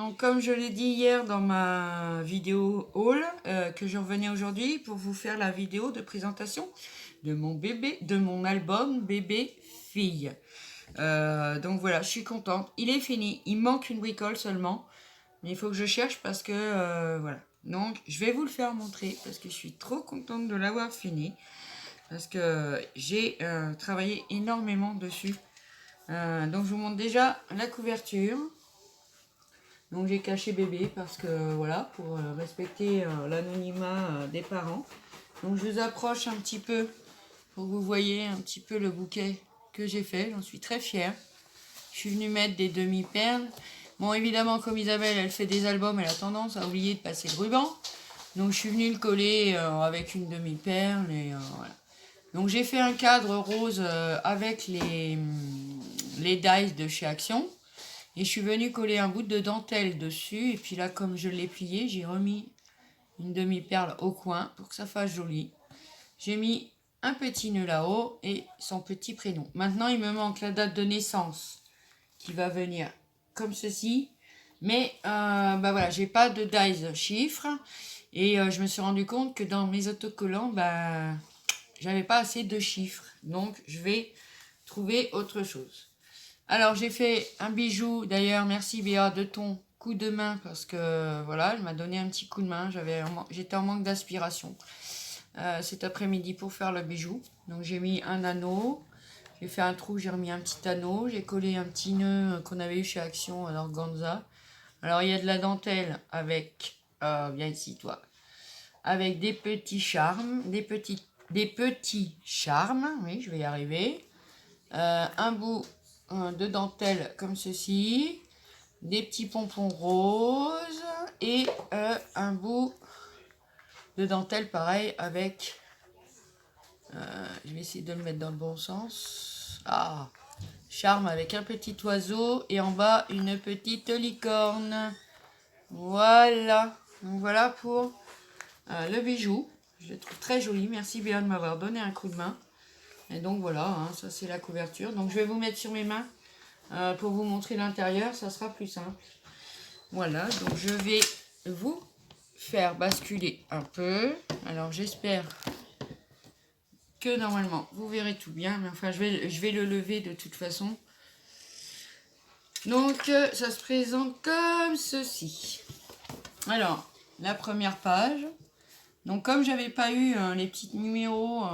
Donc comme je l'ai dit hier dans ma vidéo haul, que je revenais aujourd'hui pour vous faire la vidéo de présentation de mon bébé, de mon album bébé fille. Donc voilà, je suis contente. Il est fini, il manque une bricole seulement, mais il faut que je cherche parce que voilà. Donc je vais vous le faire montrer parce que je suis trop contente de l'avoir fini parce que j'ai travaillé énormément dessus. Donc je vous montre déjà la couverture. Donc j'ai caché bébé parce que voilà, pour respecter l'anonymat des parents. Donc je vous approche un petit peu pour que vous voyez un petit peu le bouquet que j'ai fait. J'en suis très fière. Je suis venue mettre des demi-perles. Bon, évidemment, comme Isabelle, elle fait des albums, elle a tendance à oublier de passer le ruban. Donc je suis venue le coller avec une demi-perle et voilà. Donc j'ai fait un cadre rose avec les dies de chez Action. Et je suis venue coller un bout de dentelle dessus. Et puis là, comme je l'ai plié, j'ai remis une demi-perle au coin pour que ça fasse joli. J'ai mis un petit nœud là-haut et son petit prénom. Maintenant, il me manque la date de naissance qui va venir comme ceci. Mais bah voilà, j'ai pas de dies chiffres. Et je me suis rendu compte que dans mes autocollants, bah, j'avais pas assez de chiffres. Donc, je vais trouver autre chose. Alors j'ai fait un bijou, d'ailleurs merci Béa de ton coup de main parce que voilà, elle m'a donné un petit coup de main, j'étais en manque d'aspiration cet après-midi pour faire le bijou. Donc j'ai mis un anneau, j'ai fait un trou, j'ai remis un petit anneau, j'ai collé un petit nœud qu'on avait eu chez Action à l'organza. Alors il y a de la dentelle avec, viens ici toi, avec des petits charmes, des petits charmes, oui je vais y arriver, un bout de dentelle comme ceci, des petits pompons roses et un bout de dentelle pareil avec, je vais essayer de le mettre dans le bon sens, charme avec un petit oiseau et en bas une petite licorne. Voilà, donc voilà pour le bijou, je le trouve très joli. Merci Béa de m'avoir donné un coup de main. Et donc voilà, hein, ça c'est la couverture. Donc je vais vous mettre sur mes mains pour vous montrer l'intérieur, ça sera plus simple. Voilà, donc je vais vous faire basculer un peu. Alors j'espère que normalement vous verrez tout bien, mais enfin je vais le lever de toute façon. Donc ça se présente comme ceci. Alors, la première page. Donc comme j'avais pas eu les petits numéros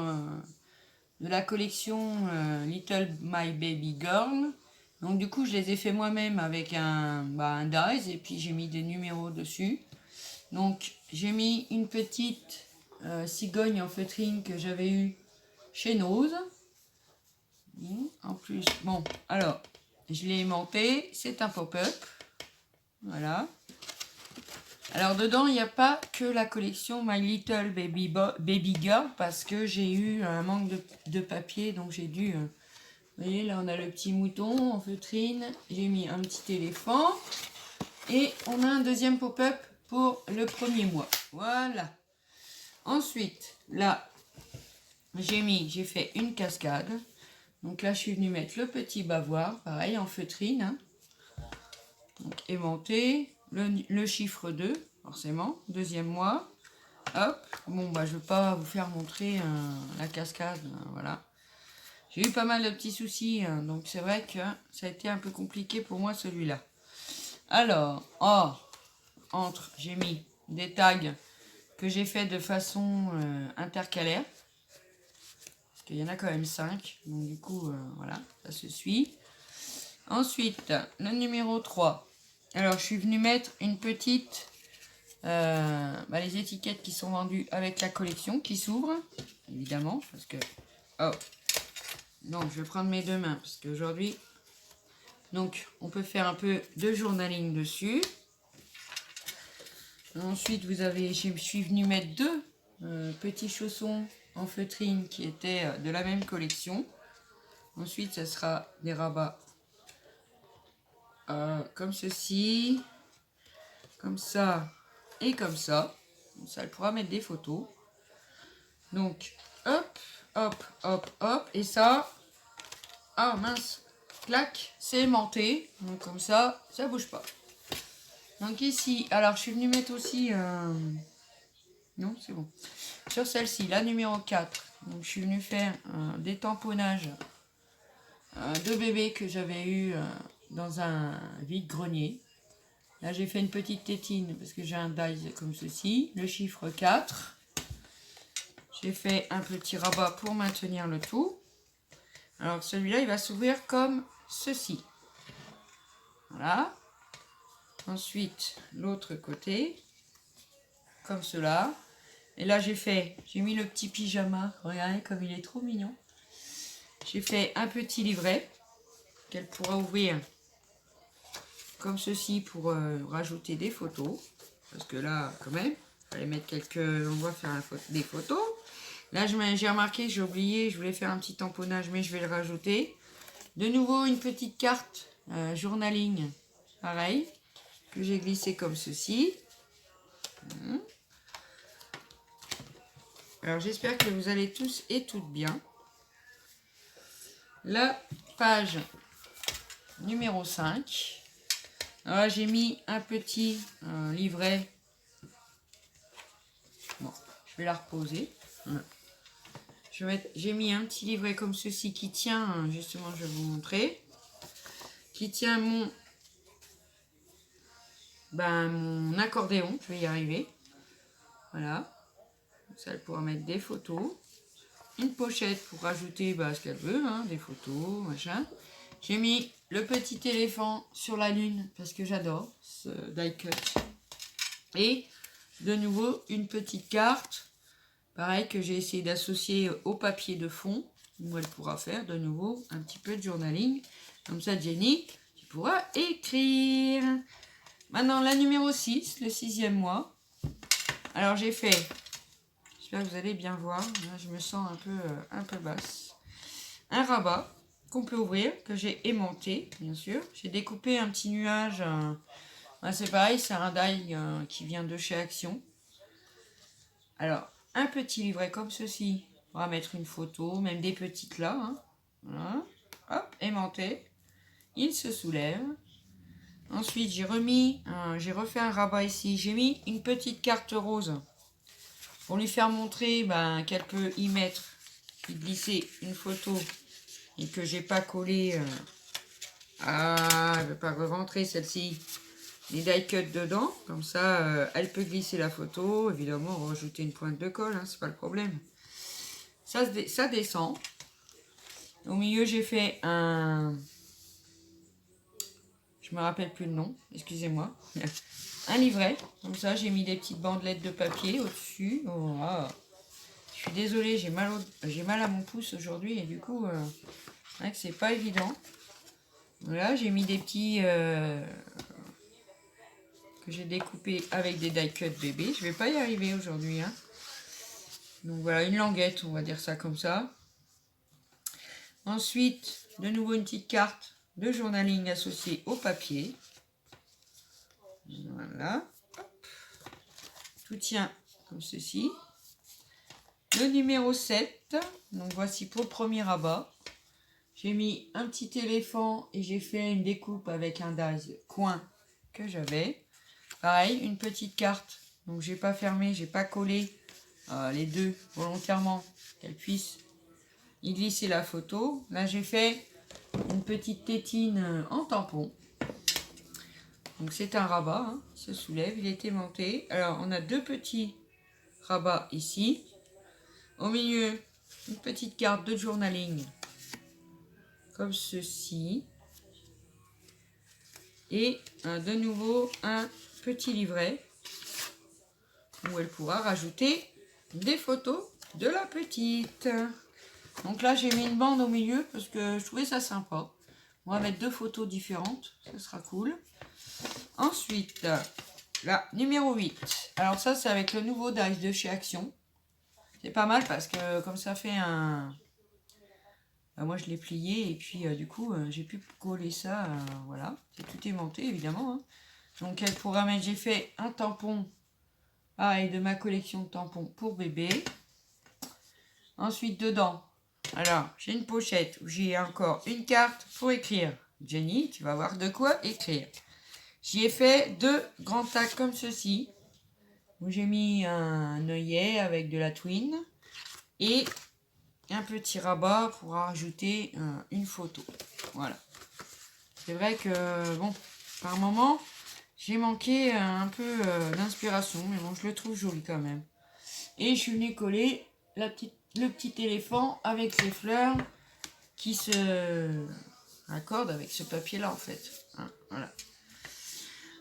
de la collection Little My Baby Girl, donc du coup je les ai fait moi-même avec un dies et puis j'ai mis des numéros dessus. Donc j'ai mis une petite cigogne en feutrine que j'avais eue chez Nose. En plus, bon, alors je l'ai aimanté, c'est un pop-up. Voilà. Alors dedans il n'y a pas que la collection My Little Baby Girl parce que j'ai eu un manque de papier, donc j'ai dû... vous voyez, là on a le petit mouton en feutrine, j'ai mis un petit éléphant et on a un deuxième pop-up pour le premier mois. Voilà. Ensuite, là, j'ai fait une cascade. Donc là, je suis venue mettre le petit bavoir, pareil, en feutrine. Hein. Donc aimanté, le chiffre 2, forcément, deuxième mois. Hop, bon, bah je ne vais pas vous faire montrer la cascade, voilà. J'ai eu pas mal de petits soucis, hein, donc c'est vrai que ça a été un peu compliqué pour moi celui-là. Alors, entre, j'ai mis des tags que j'ai fait de façon intercalaire. Parce qu'il y en a quand même 5, donc du coup, voilà, ça se suit. Ensuite, le numéro 3. Alors, je suis venue mettre une petite... les étiquettes qui sont vendues avec la collection qui s'ouvre, évidemment, parce que... Oh, donc je vais prendre mes deux mains, parce qu'aujourd'hui... Donc, on peut faire un peu de journaling dessus. Ensuite, je suis venue mettre deux petits chaussons en feutrine qui étaient de la même collection. Ensuite, ça sera des rabats comme ceci, comme ça et comme ça. Ça, elle pourra mettre des photos. Donc, hop, hop, hop, hop. Et ça, mince, clac, c'est aimanté. Donc comme ça bouge pas. Donc ici, alors je suis venue mettre aussi... Non, c'est bon. Sur celle-ci, la numéro 4. Donc je suis venue faire des tamponnages de bébé que j'avais eu dans un vide-grenier. Là, j'ai fait une petite tétine parce que j'ai un dies comme ceci. Le chiffre 4. J'ai fait un petit rabat pour maintenir le tout. Alors celui-là, il va s'ouvrir comme ceci. Voilà. Ensuite, l'autre côté. Comme cela. Et là, j'ai mis le petit pyjama. Regardez comme il est trop mignon. J'ai fait un petit livret qu'elle pourra ouvrir comme ceci pour rajouter des photos. Parce que là, quand même, il fallait mettre on va faire des photos. Là, j'ai remarqué, j'ai oublié, je voulais faire un petit tamponnage, mais je vais le rajouter. De nouveau, une petite carte journaling, pareil, que j'ai glissé comme ceci. Alors, j'espère que vous allez tous et toutes bien. La page numéro 5. Alors là, j'ai mis un petit livret. Bon, je vais la reposer. Voilà. J'ai mis un petit livret comme ceci qui tient, justement, je vais vous montrer, qui tient mon accordéon, je vais y arriver. Voilà. Ça, elle pourra mettre des photos. Une pochette pour rajouter ce qu'elle veut, hein, des photos, machin. J'ai mis le petit éléphant sur la lune parce que j'adore ce die cut. Et de nouveau, une petite carte. Pareil que j'ai essayé d'associer au papier de fond, où elle pourra faire de nouveau un petit peu de journaling. Comme ça, Jenny, tu pourras écrire. Maintenant, la numéro 6, le 6e mois. Alors, j'ai fait, j'espère que vous allez bien voir, là, je me sens un peu basse. Un rabat qu'on peut ouvrir, que j'ai aimanté, bien sûr. J'ai découpé un petit nuage. C'est pareil, c'est un die qui vient de chez Action. Alors, un petit livret comme ceci. On va mettre une photo, même des petites là. Hein. Voilà. Hop, aimanté. Il se soulève. Ensuite, j'ai refait un rabat ici. J'ai mis une petite carte rose pour lui faire montrer qu'elle peut y mettre, y glisser une photo et que j'ai pas collé. Elle ne veut pas rentrer celle-ci. Les die cut dedans, comme ça, elle peut glisser la photo. Évidemment, rajouter une pointe de colle, hein, c'est pas le problème. Ça descend. Au milieu, j'ai fait un... Je me rappelle plus le nom, excusez-moi. Un livret, comme ça, j'ai mis des petites bandelettes de papier au-dessus. Oh, je suis désolée, j'ai mal à mon pouce aujourd'hui et du coup, c'est vrai que c'est pas évident. Voilà, j'ai mis des petits... que j'ai découpé avec des die cut bébé. Je vais pas y arriver aujourd'hui. Hein. Donc voilà, une languette, on va dire ça comme ça. Ensuite, de nouveau une petite carte de journaling associée au papier. Voilà. Hop. Tout tient comme ceci. Le numéro 7. Donc voici pour le premier rabat. J'ai mis un petit éléphant et j'ai fait une découpe avec un die coin que j'avais. Pareil, une petite carte. Donc j'ai pas fermé, j'ai pas collé les deux volontairement, qu'elle puisse y glisser la photo. Là j'ai fait une petite tétine en tampon. Donc c'est un rabat, hein, il se soulève, il est aimanté. Alors on a deux petits rabats ici. Au milieu, une petite carte de journaling comme ceci. Et de nouveau un petit livret où elle pourra rajouter des photos de la petite. Donc là, j'ai mis une bande au milieu parce que je trouvais ça sympa. On va mettre deux photos différentes, ça sera cool. Ensuite, la numéro 8. Alors ça, c'est avec le nouveau dies de chez Action. C'est pas mal parce que comme ça fait un... moi, je l'ai plié et puis du coup, j'ai pu coller ça. Voilà, c'est tout aimanté évidemment. Hein. Donc elle pourra mettre... J'ai fait un tampon, pareil, de ma collection de tampons pour bébé. Ensuite, dedans, alors, j'ai une pochette où j'ai encore une carte pour écrire. Jenny, tu vas voir de quoi écrire. J'y ai fait 2 grands tags comme ceci, où j'ai mis un œillet avec de la twine et un petit rabat pour rajouter une photo. Voilà. C'est vrai que, bon, par moment, j'ai manqué un peu d'inspiration, mais bon, je le trouve joli quand même. Et je suis venue coller le petit éléphant avec ses fleurs qui se raccordent avec ce papier-là, en fait. Hein, voilà.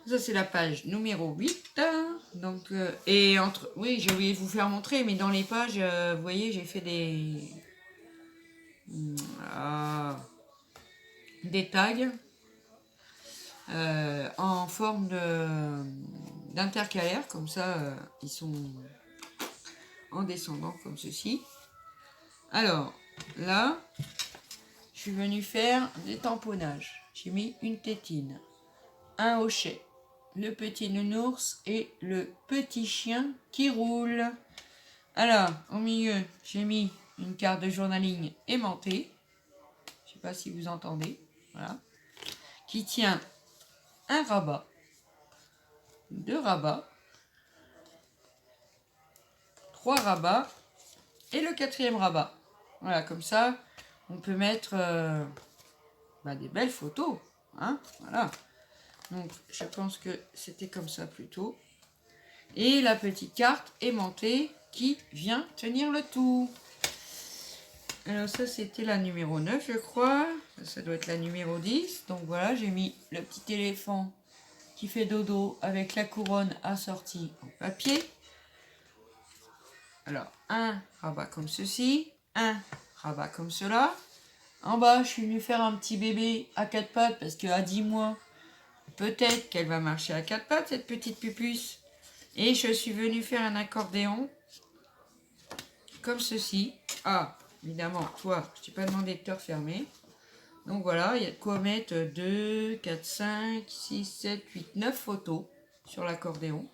Ça, c'est la page numéro 8. Donc, et entre... Oui, je vais vous faire montrer, mais dans les pages, vous voyez, j'ai fait des tags en forme d'intercalaire, comme ça, ils sont en descendant comme ceci. Alors, là, je suis venue faire des tamponnages. J'ai mis une tétine, un hochet, le petit nounours et le petit chien qui roule. Alors, au milieu, j'ai mis une carte de journaling aimantée. Je ne sais pas si vous entendez. Voilà. Qui tient un rabat, 2 rabats, 3 rabats et le 4e rabat. Voilà, comme ça, on peut mettre des belles photos. Hein, voilà. Donc, je pense que c'était comme ça plutôt. Et la petite carte aimantée qui vient tenir le tout. Alors ça, c'était la numéro 9, je crois. Ça doit être la numéro 10. Donc voilà, j'ai mis le petit éléphant qui fait dodo avec la couronne assortie en papier. Alors, un rabat comme ceci, un rabat comme cela. En bas, je suis venue faire un petit bébé à 4 pattes parce qu'à 10 mois, peut-être qu'elle va marcher à 4 pattes, cette petite pupuce. Et je suis venue faire un accordéon comme ceci. Ah, évidemment, toi, je t'ai pas demandé de te refermer. Donc voilà, il y a de quoi mettre 2, 4, 5, 6, 7, 8, 9 photos sur l'accordéon.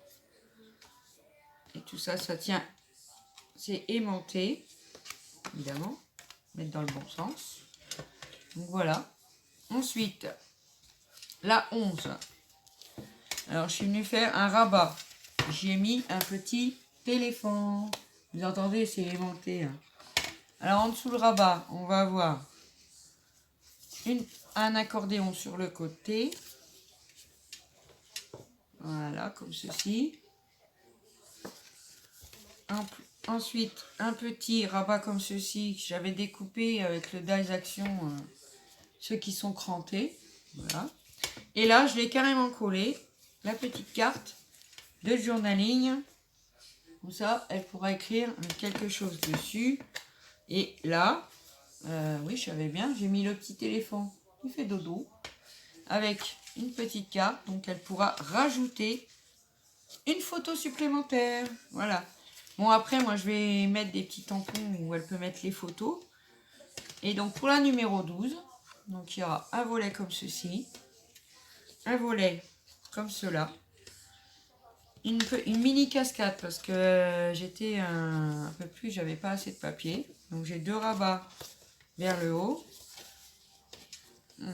Et tout ça, ça tient, c'est aimanté, évidemment, mettre dans le bon sens. Donc voilà. Ensuite, la 11. Alors, je suis venue faire un rabat. J'ai mis un petit éléphant. Vous entendez, c'est aimanté. Hein. Alors, en dessous le rabat, on va avoir un accordéon sur le côté. Voilà, comme ceci. Ensuite, un petit rabat comme ceci que j'avais découpé avec le Dies Action, ceux qui sont crantés. Voilà. Et là, je l'ai carrément collé, la petite carte de journaling. Comme ça, elle pourra écrire quelque chose dessus. Et là, oui, je savais bien, j'ai mis le petit éléphant qui fait dodo avec une petite carte. Donc, elle pourra rajouter une photo supplémentaire. Voilà. Bon, après, moi, je vais mettre des petits tampons où elle peut mettre les photos. Et donc, pour la numéro 12, donc il y aura un volet comme ceci, un volet comme cela, une mini cascade parce que j'étais un peu plus, j'avais pas assez de papier. Donc, j'ai 2 rabats vers le haut. Je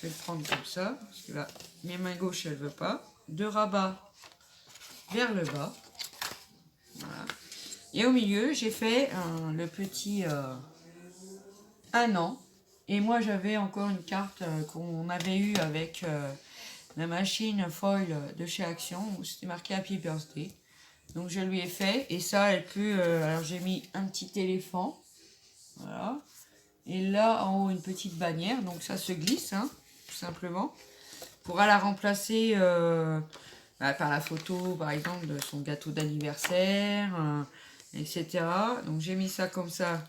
vais le prendre comme ça, parce que là, mes mains gauches, elles ne veulent pas. 2 rabats vers le bas. Voilà. Et au milieu, j'ai fait le petit 1 an. Et moi, j'avais encore une carte qu'on avait eue avec la machine foil de chez Action, où c'était marqué Happy Birthday. Donc, je lui ai fait. Et ça, elle peut... alors, j'ai mis un petit éléphant. Voilà. Et là, en haut, une petite bannière. Donc, ça se glisse, hein, tout simplement. On pourra la remplacer par la photo, par exemple, de son gâteau d'anniversaire, etc. Donc, j'ai mis ça comme ça.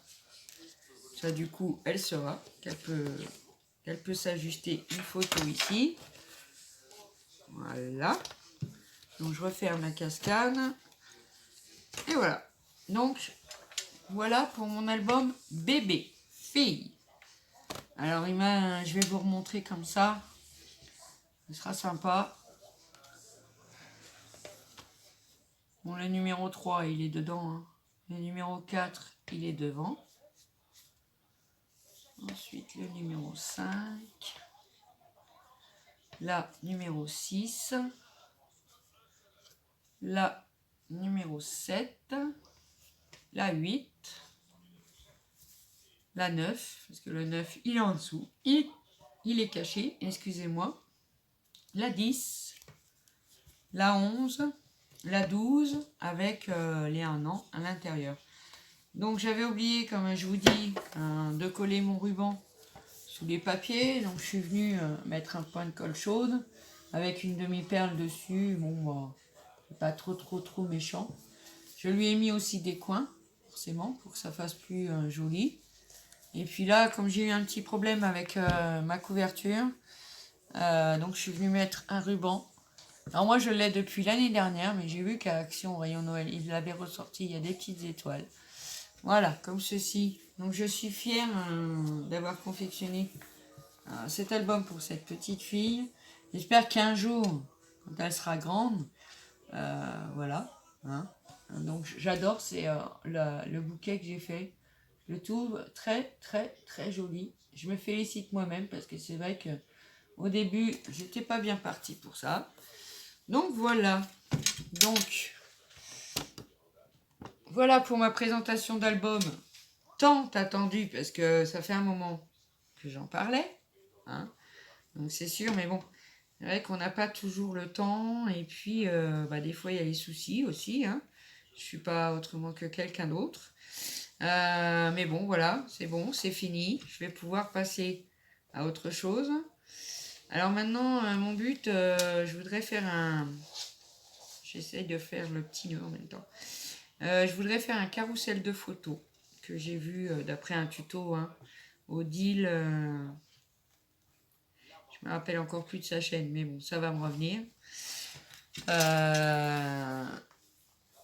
Ça, du coup, elle saura qu'elle peut s'ajuster une photo ici. Voilà. Donc, je referme la cascade. Et voilà. Donc, voilà pour mon album bébé, fille. Alors, je vais vous remontrer comme ça. Ce sera sympa. Bon, le numéro 3, il est dedans. Hein. Le numéro 4, il est devant. Ensuite, le numéro 5. la numéro 6, la numéro 7, la 8, la 9, parce que le 9 il est en dessous, il est caché, excusez-moi, la 10, la 11, la 12 avec les 1 an à l'intérieur. Donc j'avais oublié, comme je vous dis, de coller mon ruban sous les papiers. Donc je suis venue mettre un point de colle chaude avec une demi-perle dessus. Bon, pas trop méchant. Je lui ai mis aussi des coins, forcément, pour que ça fasse plus joli. Et puis là, comme j'ai eu un petit problème avec ma couverture, donc je suis venue mettre un ruban. Alors moi je l'ai depuis l'année dernière, mais j'ai vu qu'à Action Rayon Noël, il l'avait ressorti, il y a des petites étoiles. Voilà, comme ceci. Donc je suis fière d'avoir confectionné cet album pour cette petite fille. J'espère qu'un jour, quand elle sera grande, voilà. Hein. Donc j'adore, c'est le bouquet que j'ai fait. Je le trouve très joli. Je me félicite moi-même parce que c'est vrai que au début, j'étais pas bien partie pour ça. Donc voilà. Donc voilà pour ma présentation d'album tant attendue parce que ça fait un moment que j'en parlais. Hein. Donc c'est sûr, mais bon, c'est vrai qu'on n'a pas toujours le temps et puis des fois il y a les soucis aussi. Hein. Je suis pas autrement que quelqu'un d'autre. Mais bon, voilà, c'est bon, c'est fini. Je vais pouvoir passer à autre chose. Alors maintenant, mon but, je voudrais faire un... J'essaye de faire le petit nœud en même temps. Je voudrais faire un carrousel de photos que j'ai vu d'après un tuto Odile. Je me rappelle encore plus de sa chaîne, mais bon, ça va me revenir.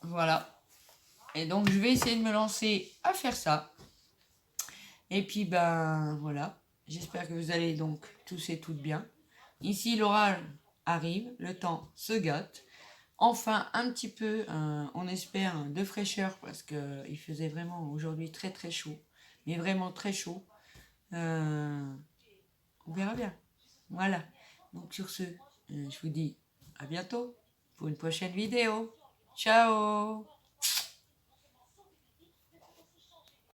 Voilà. Et donc, je vais essayer de me lancer à faire ça. Et puis, voilà. J'espère que vous allez donc tous et toutes bien. Ici, l'orage arrive, le temps se gâte. Enfin, un petit peu, on espère, de fraîcheur parce qu'il faisait vraiment aujourd'hui très chaud. Mais vraiment très chaud. On verra bien. Voilà. Donc sur ce, je vous dis à bientôt pour une prochaine vidéo. Ciao!